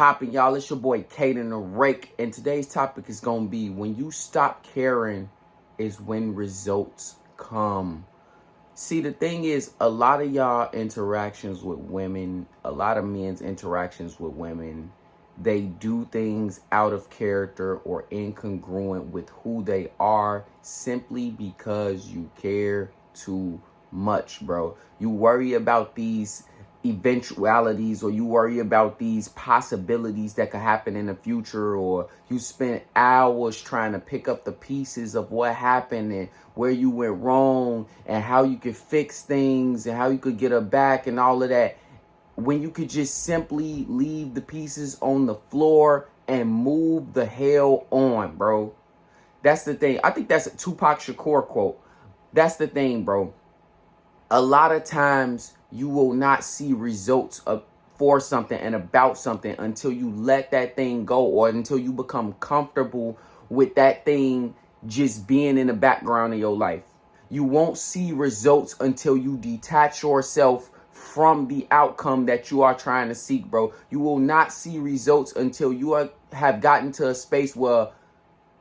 poppin', y'all? It's your boy Caden the Rake, and today's topic is gonna be when you stop caring is when results come. See, the thing is, a lot of y'all interactions with women, a lot of men's interactions with women, they do things out of character or incongruent with who they are simply because you care too much, bro. You worry about these eventualities, or you worry about these possibilities that could happen in the future, or you spend hours trying to pick up the pieces of what happened and where you went wrong and how you could fix things and how you could get her back and all of that, when you could just simply leave the pieces on the floor and move the hell on, bro. That's the thing. I think that's a Tupac Shakur quote. That's the thing, bro. A lot of times you will not see results for something and about something until you let that thing go, or until you become comfortable with that thing just being in the background of your life. You won't see results until you detach yourself from the outcome that you are trying to seek, bro. You will not see results until you have gotten to a space where,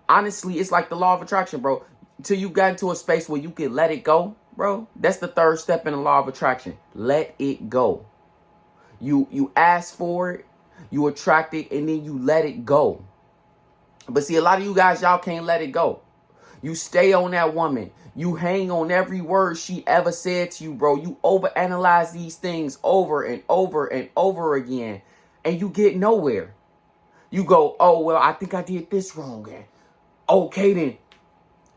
honestly, it's like the law of attraction, bro. Until you got into a space where you can let it go, bro. That's the third step in the law of attraction. Let it go. You ask for it, you attract it, and then you let it go. But see, a lot of you guys, y'all can't let it go. You stay on that woman. You hang on every word she ever said to you, bro. You overanalyze these things over and over and over again, and you get nowhere. You go, oh, well, I think I did this wrong. And okay, then.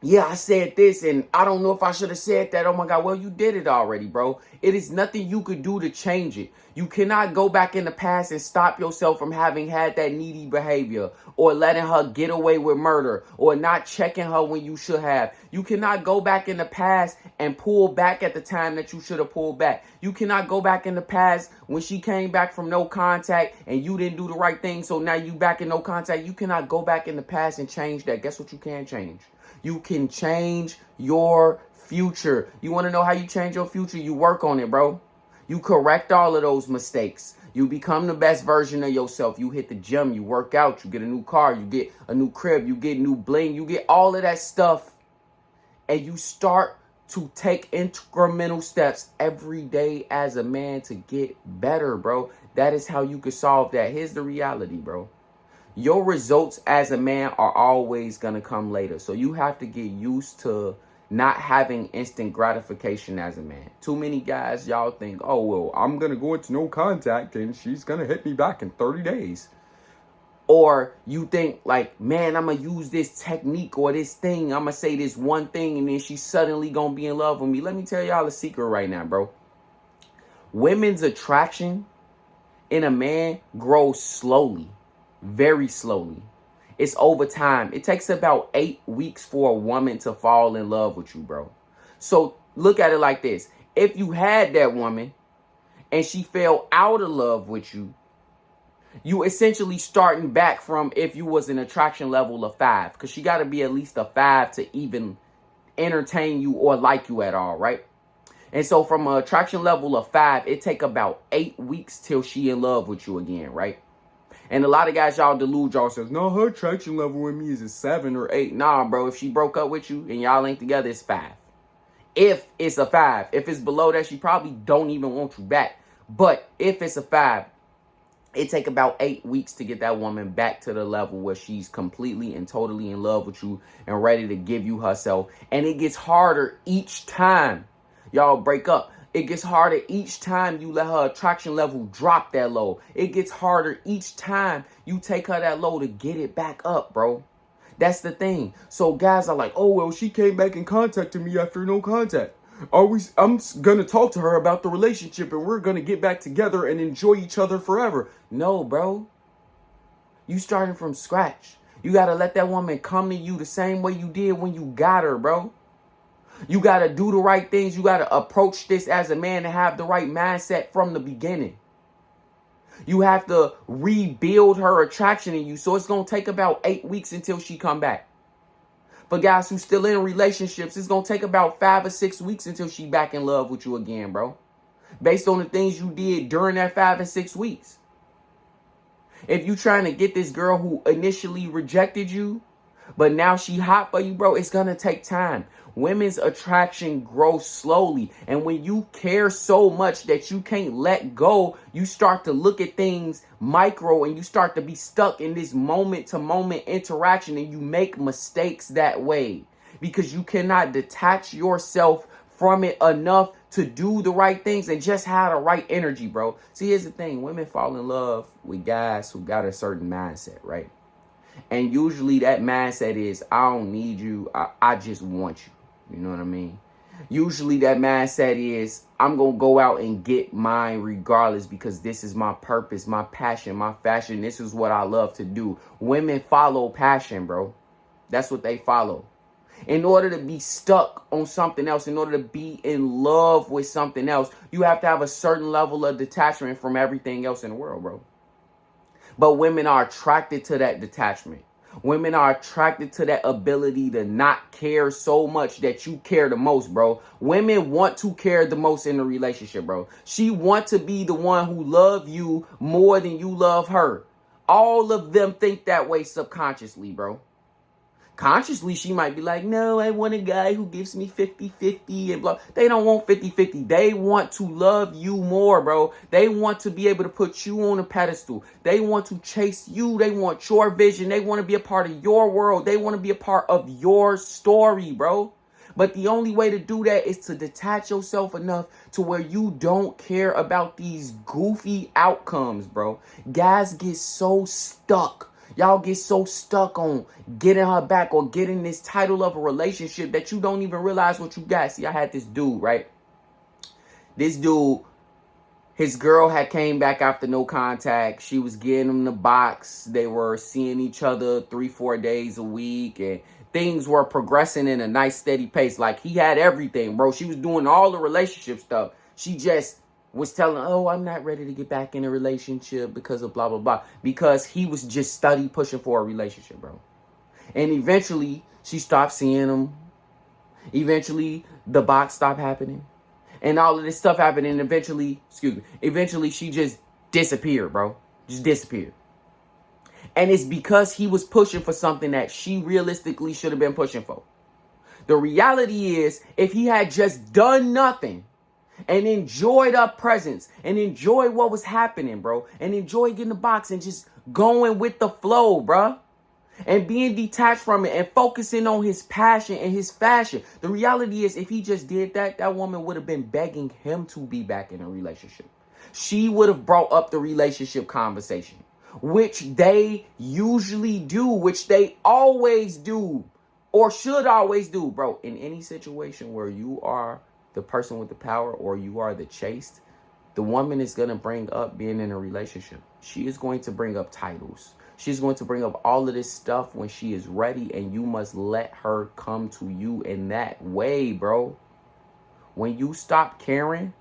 Yeah, I said this, and I don't know if I should have said that. Oh, my God. Well, you did it already, bro. It is nothing you could do to change it. You cannot go back in the past and stop yourself from having had that needy behavior, or letting her get away with murder, or not checking her when you should have. You cannot go back in the past and pull back at the time that you should have pulled back. You cannot go back in the past when she came back from no contact and you didn't do the right thing, so now you back in no contact. You cannot go back in the past and change that. Guess what you can change? You can change your future. You want to know how you change your future? You work on it, bro. You correct all of those mistakes. You become the best version of yourself. You hit the gym, you work out, you get a new car, you get a new crib, you get new bling, you get all of that stuff. And you start to take incremental steps every day as a man to get better, bro. That is how you can solve that. Here's the reality, bro. Your results as a man are always going to come later. So you have to get used to not having instant gratification as a man. Too many guys, y'all think, oh, well, I'm going to go into no contact and she's going to hit me back in 30 days. Or you think like, man, I'm going to use this technique or this thing. I'm going to say this one thing and then she's suddenly going to be in love with me. Let me tell y'all a secret right now, bro. Women's attraction in a man grows slowly. Very slowly. It's over time. It takes about 8 weeks for a woman to fall in love with you, bro. So look at it like this. If you had that woman and she fell out of love with you, you essentially starting back from if you was an attraction level of 5, because she got to be at least a 5 to even entertain you or like you at all, right? And so from an attraction level of 5, it take about 8 weeks till she in love with you again, right? And a lot of guys, y'all delude yourselves. No, her attraction level with me is a 7 or 8. Nah, bro. If she broke up with you and y'all ain't together, it's 5. If it's a 5. If it's below that, she probably don't even want you back. But if it's a 5, it take about 8 weeks to get that woman back to the level where she's completely and totally in love with you and ready to give you herself. And it gets harder each time y'all break up. It gets harder each time you let her attraction level drop that low. It gets harder each time you take her that low to get it back up, bro. That's the thing. So guys are like, oh, well, she came back and contacted me after no contact. I'm going to talk to her about the relationship and we're going to get back together and enjoy each other forever. No, bro. You starting from scratch. You got to let that woman come to you the same way you did when you got her, bro. You got to do the right things. You got to approach this as a man and have the right mindset from the beginning. You have to rebuild her attraction in you. So it's going to take about 8 weeks until she come back. For guys who still in relationships, it's going to take about 5 or 6 weeks until she back in love with you again, bro. Based on the things you did during that 5 and 6 weeks. If you trying to get this girl who initially rejected you, but now she hot for you, bro, it's going to take time. Women's attraction grows slowly. And when you care so much that you can't let go, you start to look at things micro and you start to be stuck in this moment to moment interaction, and you make mistakes that way because you cannot detach yourself from it enough to do the right things and just have the right energy, bro. See, here's the thing. Women fall in love with guys who got a certain mindset, right? And usually that mindset is, I don't need you. I just want you. You know what I mean? Usually that mindset is, I'm going to go out and get mine regardless because this is my purpose, my passion, my fashion. This is what I love to do. Women follow passion, bro. That's what they follow. In order to be stuck on something else, in order to be in love with something else, you have to have a certain level of detachment from everything else in the world, bro. But women are attracted to that detachment. Women are attracted to that ability to not care so much that you care the most, bro. Women want to care the most in a relationship, bro. She wants to be the one who love you more than you love her. All of them think that way subconsciously, bro. Consciously, she might be like, no, I want a guy who gives me 50-50 and blah. They don't want 50-50. They want to love you more, bro. They want to be able to put you on a pedestal. They want to chase you. They want your vision. They want to be a part of your world. They want to be a part of your story, bro. But the only way to do that is to detach yourself enough to where you don't care about these goofy outcomes, bro. Guys get so stuck. Y'all get so stuck on getting her back or getting this title of a relationship that you don't even realize what you got. See, I had this dude, right? This dude, his girl had came back after no contact. She was getting him the box. They were seeing each other 3-4 days a week, and things were progressing in a nice steady pace. Like, he had everything, bro. She was doing all the relationship stuff. She just was telling, oh, I'm not ready to get back in a relationship because of blah, blah, blah. Because he was just steady pushing for a relationship, bro. And eventually, she stopped seeing him. Eventually, the box stopped happening. And all of this stuff happened, and eventually she just disappeared, bro. Just disappeared. And it's because he was pushing for something that she realistically should have been pushing for. The reality is, if he had just done nothing and enjoyed our presence and enjoyed what was happening, bro, and enjoyed getting the box and just going with the flow, bro, and being detached from it and focusing on his passion and his fashion. The reality is, if he just did that, that woman would have been begging him to be back in a relationship. She would have brought up the relationship conversation, which they usually do, which they always do, or should always do, bro. In any situation where you are the person with the power or you are the chased, the woman is going to bring up being in a relationship. She is going to bring up titles. She's going to bring up all of this stuff when she is ready, and you must let her come to you in that way, bro. When you stop caring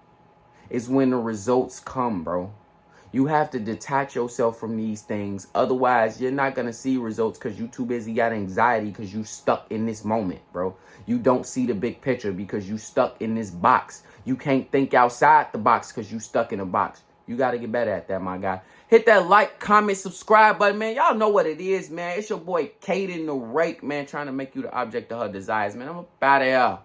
is when the results come, bro. You have to detach yourself from these things. Otherwise, you're not going to see results because you're too busy, got anxiety because you stuck in this moment, bro. You don't see the big picture because you stuck in this box. You can't think outside the box because you stuck in a box. You got to get better at that, my guy. Hit that like, comment, subscribe button, man. Y'all know what it is, man. It's your boy, Kaden the Rake, man, trying to make you the object of her desires, man. I'm about to